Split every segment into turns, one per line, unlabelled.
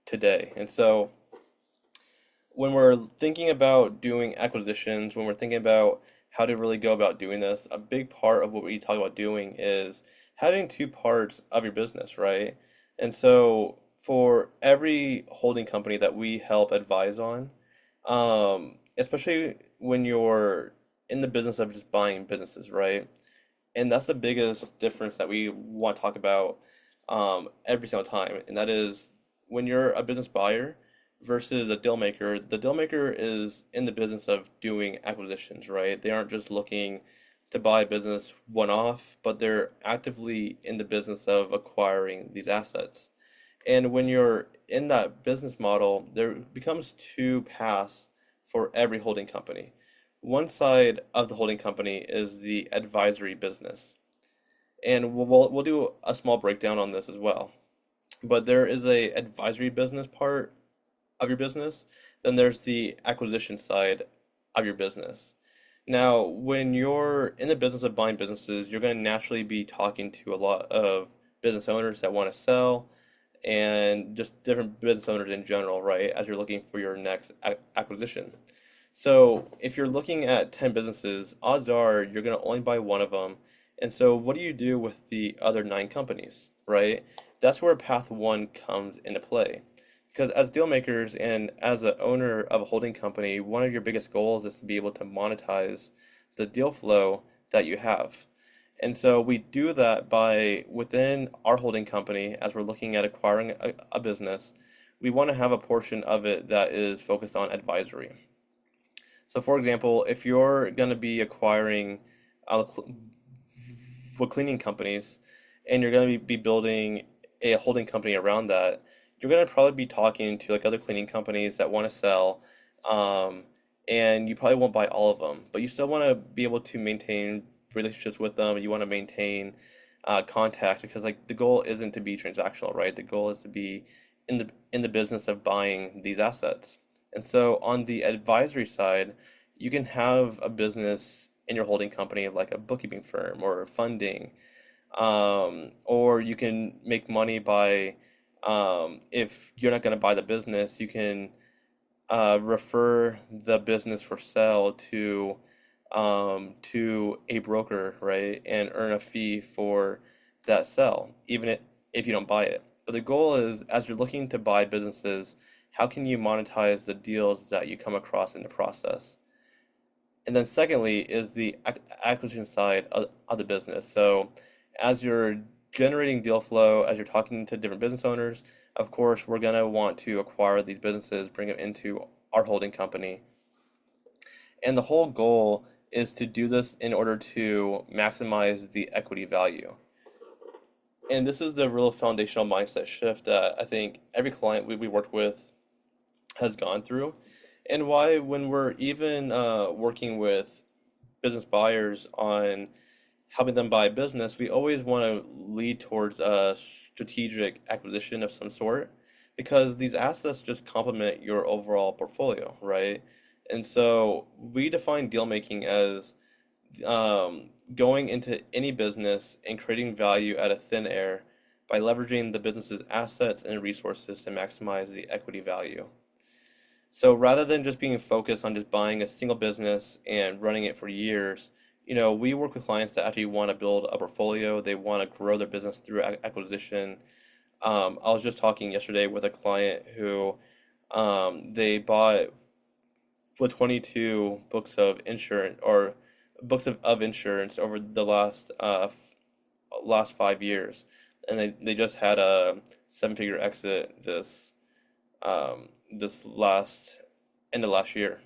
today. And so when we're thinking about doing acquisitions, when we're thinking about how to really go about doing this, a big part of what we talk about doing is having two parts of your business, right? And so for every holding company that we help advise on, especially when you're in the business of just buying businesses, right? And that's the biggest difference that we want to talk about every single time. And that is when you're a business buyer versus a deal maker, the deal maker is in the business of doing acquisitions, right? They aren't just looking to buy a business one off, but they're actively in the business of acquiring these assets. And when you're in that business model, there becomes two paths for every holding company. One side of the holding company is the advisory business. And we'll do a small breakdown on this as well. But there is a advisory business part of your business, then there's the acquisition side of your business. Now, when you're in the business of buying businesses, you're going to naturally be talking to a lot of business owners that want to sell and just different business owners in general, right? As you're looking for your next acquisition. So, if you're looking at 10 businesses, odds are you're going to only buy one of them. And so, what do you do with the other nine companies, right? That's where path one comes into play. Because as deal makers and as an owner of a holding company, one of your biggest goals is to be able to monetize the deal flow that you have. And so we do that by within our holding company, as we're looking at acquiring a business, we want to have a portion of it that is focused on advisory. So, for example, if you're going to be acquiring cleaning companies and you're going to be building a holding company around that, you're going to probably be talking to like other cleaning companies that want to sell, um, and you probably won't buy all of them, but you still want to be able to maintain relationships with them. You want to maintain contacts because like the goal isn't to be transactional, right? The goal is to be in the business of buying these assets. And so on the advisory side, you can have a business in your holding company like a bookkeeping firm or funding, or you can make money by, if you're not going to buy the business, you can refer the business for sale to a broker, right, and earn a fee for that sell, even if you don't buy it. But the goal is, as you're looking to buy businesses, how can you monetize the deals that you come across in the process? And then secondly is the acquisition side of the business. So as you're generating deal flow, as you're talking to different business owners, of course, we're going to want to acquire these businesses, bring them into our holding company. And the whole goal is to do this in order to maximize the equity value. And this is the real foundational mindset shift that I think every client we worked with has gone through, and why when we're even working with business buyers on helping them buy a business, we always want to lead towards a strategic acquisition of some sort because these assets just complement your overall portfolio, right? And so we define deal making as going into any business and creating value out of thin air by leveraging the business's assets and resources to maximize the equity value. So rather than just being focused on just buying a single business and running it for years, we work with clients that actually want to build a portfolio. They want to grow their business through acquisition. I was just talking yesterday with a client who they bought with 22 books of insurance or books of insurance over the last 5 years, and they just had a seven-figure exit this last end of last year.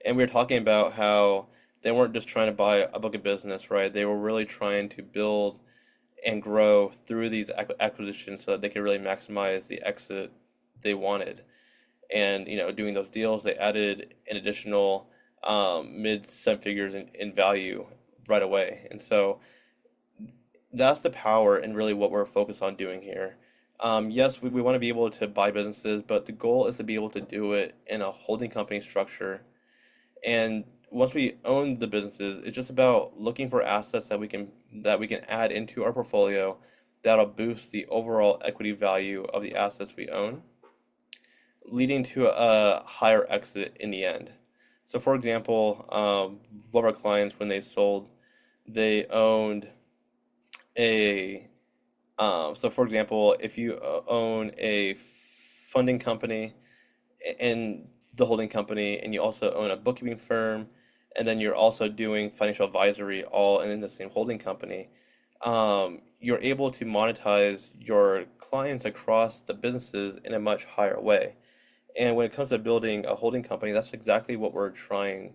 And we were talking about how they weren't just trying to buy a book of business, right? They were really trying to build and grow through these acquisitions so that they could really maximize the exit they wanted. And doing those deals, they added an additional mid seven figures in value right away. And so that's the power and really what we're focused on doing here. Yes, we want to be able to buy businesses, but the goal is to be able to do it in a holding company structure. And once we own the businesses, it's just about looking for assets that we can add into our portfolio that'll boost the overall equity value of the assets we own. leading to a higher exit in the end. So, for example, one of our clients, when they sold, they owned a so for example, if you own a funding company and the holding company, and you also own a bookkeeping firm, and then you're also doing financial advisory all in the same holding company, you're able to monetize your clients across the businesses in a much higher way. And when it comes to building a holding company, that's exactly what we're trying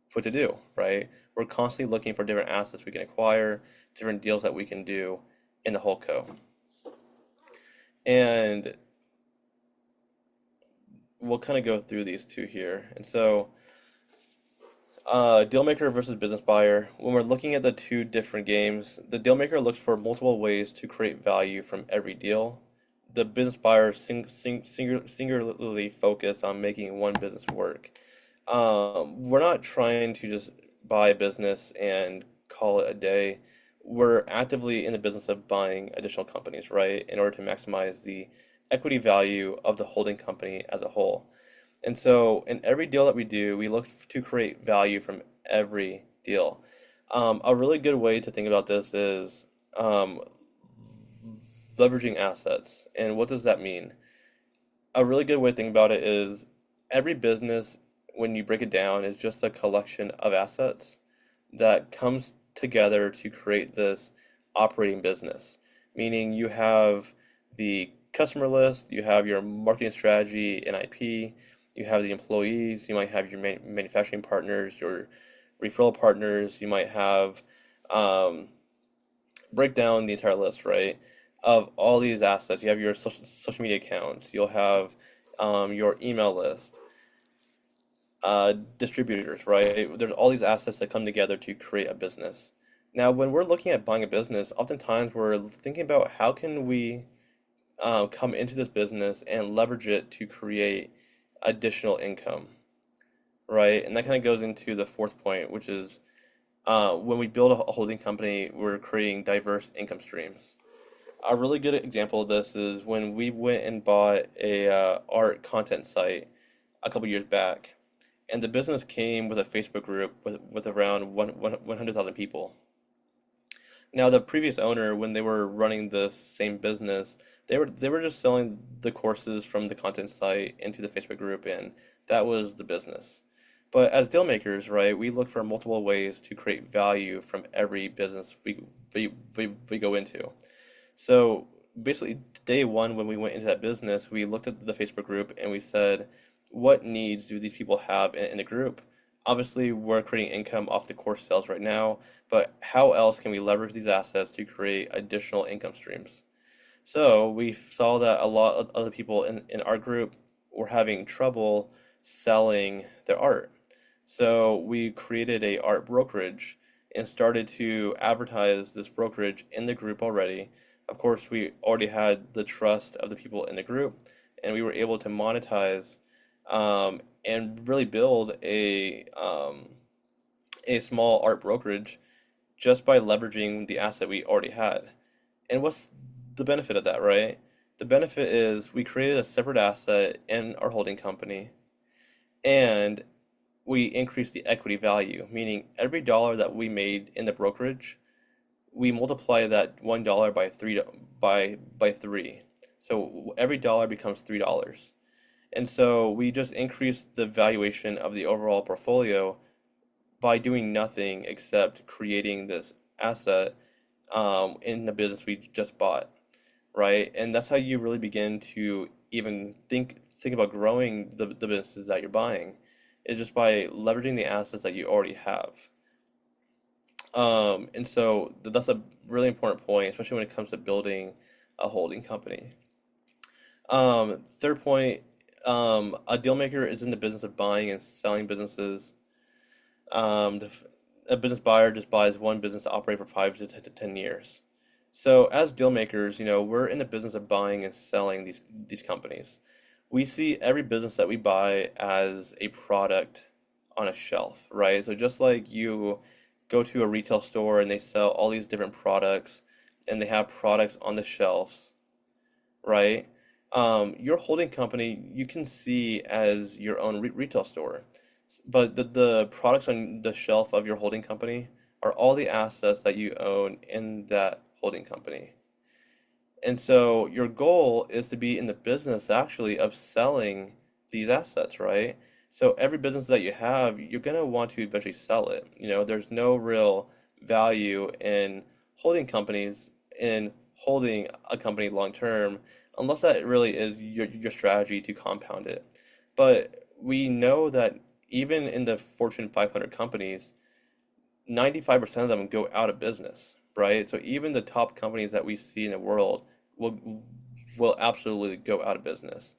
for to do, right? We're constantly looking for different assets we can acquire, different deals that we can do in the whole co. And we'll kind of go through these two here. And so, Dealmaker versus Business Buyer. When we're looking at the two different games, the Dealmaker looks for multiple ways to create value from every deal. The Business Buyer singularly focus on making one business work. We're not trying to just buy a business and call it a day. We're actively in the business of buying additional companies, right, in order to maximize the equity value of the holding company as a whole. And so, in every deal that we do, we look to create value from every deal. A really good way to think about this is leveraging assets. And what does that mean? A really good way to think about it is every business, when you break it down, is just a collection of assets that comes together to create this operating business. Meaning you have the customer list, you have your marketing strategy and IP, you have the employees, you might have your manufacturing partners, your referral partners, you might have um, break down the entire list, right? Of all these assets. You have your social media accounts, you'll have your email list, distributors, right? There's all these assets that come together to create a business. Now, when we're looking at buying a business, oftentimes we're thinking about how can we come into this business and leverage it to create additional income, right? And that kind of goes into the fourth point, which is when we build a holding company, we're creating diverse income streams. A really good example of this is when we went and bought a art content site a couple years back, and the business came with a Facebook group with around 100,000 people. Now, the previous owner, when they were running the same business, they were just selling the courses from the content site into the Facebook group, and that was the business. But as deal makers, right, we look for multiple ways to create value from every business we go into. So basically, day one, when we went into that business, we looked at the Facebook group and we said, what needs do these people have in the group? Obviously, we're creating income off the course sales right now, but how else can we leverage these assets to create additional income streams? So we saw that a lot of other people in our group were having trouble selling their art. So we created a art brokerage and started to advertise this brokerage in the group already. Of course, we already had the trust of the people in the group, and we were able to monetize and really build a small art brokerage just by leveraging the asset we already had. And what's the benefit of that, right? The benefit is we created a separate asset in our holding company, and we increased the equity value, meaning every dollar that we made in the brokerage, we multiply that $1 by three. So every dollar becomes $3. And so we just increased the valuation of the overall portfolio by doing nothing except creating this asset in the business we just bought, right? And that's how you really begin to even think about growing the businesses that you're buying, is just by leveraging the assets that you already have. And so that's a really important point, especially when it comes to building a holding company. Third point, a deal maker is in the business of buying and selling businesses. The, a business buyer just buys one business to operate for 5 to 10 years. So as deal makers, we're in the business of buying and selling these companies. We see every business that we buy as a product on a shelf, right? So just like you go to a retail store and they sell all these different products and they have products on the shelves, right? Your holding company you can see as your own retail store, but the products on the shelf of your holding company are all the assets that you own in that holding company. And so your goal is to be in the business actually of selling these assets, right? So every business that you have, you're going to want to eventually sell it. There's no real value in holding companies, in holding a company long term, unless that really is your strategy to compound it. But we know that even in the Fortune 500 companies, 95% of them go out of business, right? So even the top companies that we see in the world will absolutely go out of business.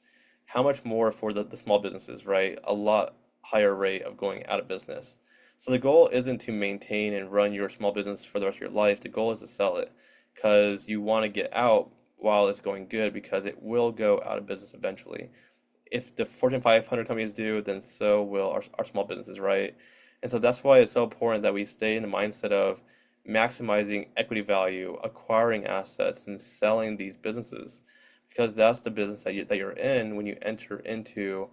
How much more for the small businesses, right? A lot higher rate of going out of business. So the goal isn't to maintain and run your small business for the rest of your life. The goal is to sell it because you want to get out while it's going good because it will go out of business eventually. If the Fortune 500 companies do, then so will our small businesses, right? And so that's why it's so important that we stay in the mindset of maximizing equity value, acquiring assets, and selling these businesses, because that's the business that you're in when you enter into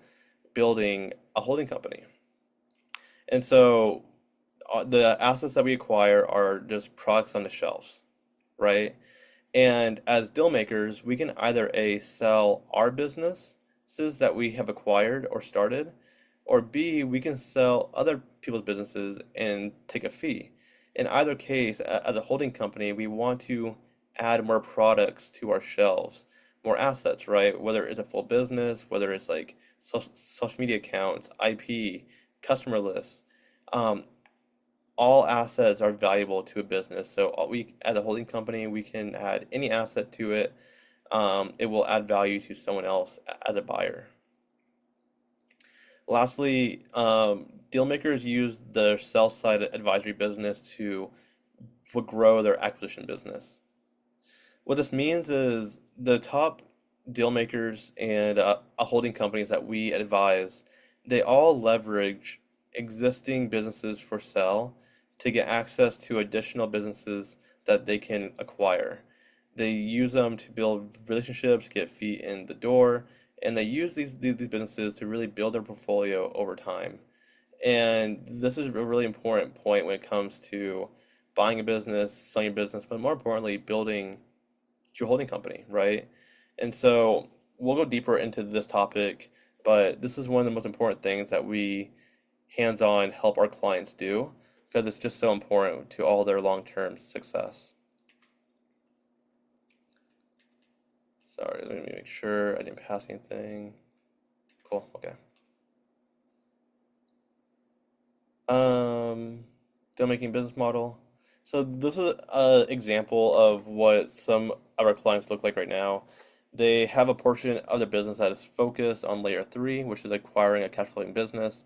building a holding company. And so the assets that we acquire are just products on the shelves, right? And as deal makers, we can either A, sell our businesses that we have acquired or started, or B, we can sell other people's businesses and take a fee. In either case, as a holding company, we want to add more products to our shelves, more assets, right? Whether it's a full business, whether it's like social media accounts, IP, customer lists. Um, all assets are valuable to a business. So we, as a holding company, we can add any asset to it. It will add value to someone else as a buyer. Lastly, deal makers use their sell side advisory business to grow their acquisition business. What this means is the top deal makers and holding companies that we advise, they all leverage existing businesses for sale to get access to additional businesses that they can acquire. They use them to build relationships, get feet in the door, and they use these businesses to really build their portfolio over time. And this is a really important point when it comes to buying a business, selling a business, but more importantly, building your holding company, right? And so we'll go deeper into this topic, but this is one of the most important things that we hands-on help our clients do because it's just so important to all their long-term success. Sorry, let me make sure I didn't pass anything. Cool, okay. Um, Deal making business model. So this is an example of what some of our clients look like right now. They have a portion of their business that is focused on layer three, which is acquiring a cash flowing business.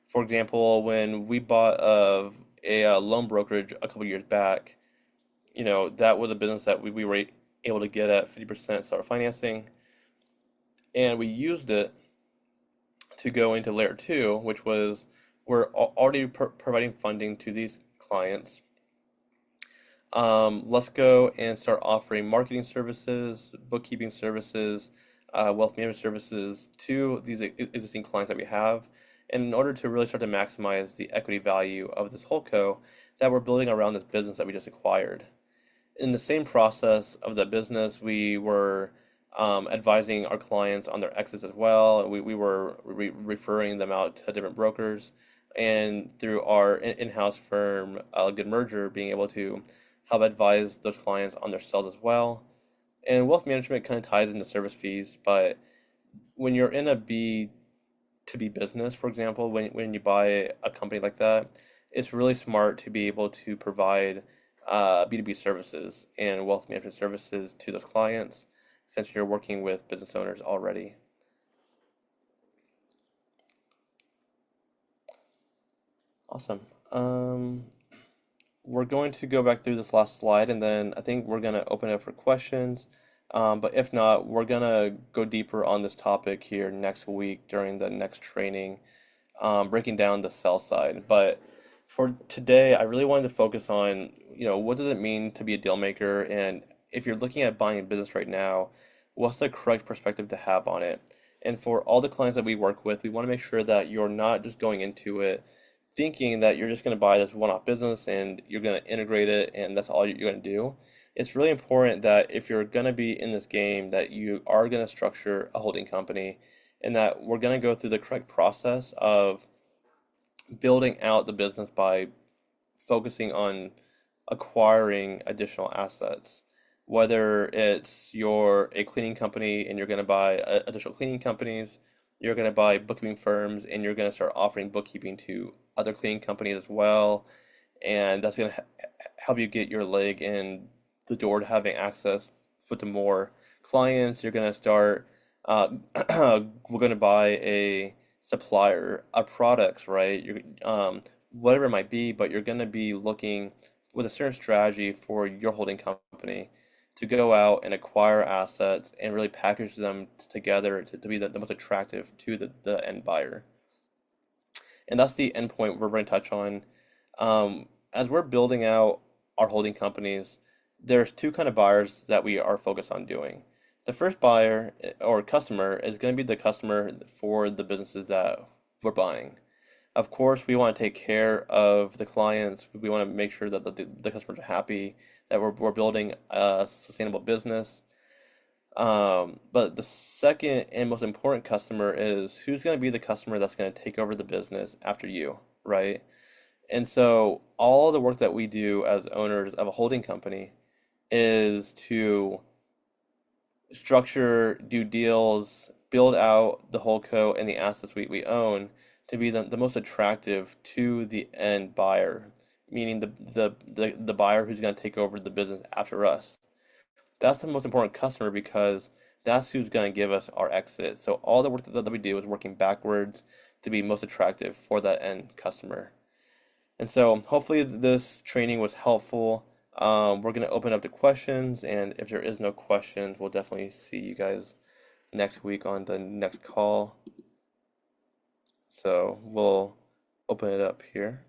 For example, when we bought a loan brokerage a couple years back, that was a business that we were able to get at 50% seller financing, and we used it to go into layer two, which was we're already providing funding to these clients. Let's go and start offering marketing services, bookkeeping services, wealth management services to these existing clients that we have. And in order to really start to maximize the equity value of this whole co that we're building around this business that we just acquired. In the same process of the business, we were advising our clients on their exits as well. We were referring them out to different brokers, and through our in-house firm, Good Merger, being able to help advise those clients on their sales as well. And wealth management kind of ties into service fees, but when you're in a B to B business, for example, when you buy a company like that, it's really smart to be able to provide B2B services and wealth management services to those clients since you're working with business owners already. Awesome. We're going to go back through this last slide and then I think we're going to open it up for questions. But if not, we're going to go deeper on this topic here next week during the next training, breaking down the sell side. But for today, I really wanted to focus on, what does it mean to be a deal maker? And if you're looking at buying a business right now, what's the correct perspective to have on it. And for all the clients that we work with, we want to make sure that you're not just going into it thinking that you're just going to buy this one-off business and you're going to integrate it and that's all you're going to do. It's really important that if you're going to be in this game, that you are going to structure a holding company and that we're going to go through the correct process of building out the business by focusing on acquiring additional assets. Whether it's you're a cleaning company and you're going to buy additional cleaning companies, you're going to buy bookkeeping firms and you're going to start offering bookkeeping to other cleaning companies as well. And that's going to help you get your leg in the door to having access to more clients. You're going to start, uh, we're going to buy a supplier of products, right? Whatever it might be, but you're going to be looking with a certain strategy for your holding company to go out and acquire assets and really package them together to be the most attractive to the end buyer. And that's the end point we're going to touch on. As we're building out our holding companies, there's two kind of buyers that we are focused on doing. The first buyer or customer is going to be the customer for the businesses that we're buying. Of course, we want to take care of the clients. We want to make sure that the customers are happy, that we're building a sustainable business. But the second and most important customer is who's going to be the customer that's going to take over the business after you, right? And so all the work that we do as owners of a holding company is to structure, do deals, build out the whole co and the assets we own to be the most attractive to the end buyer, meaning the buyer who's going to take over the business after us. That's the most important customer because that's who's going to give us our exit. So all the work that we do is working backwards to be most attractive for that end customer. And so hopefully this training was helpful. We're going to open up to questions, and if there is no questions, we'll definitely see you guys next week on the next call. So we'll open it up here.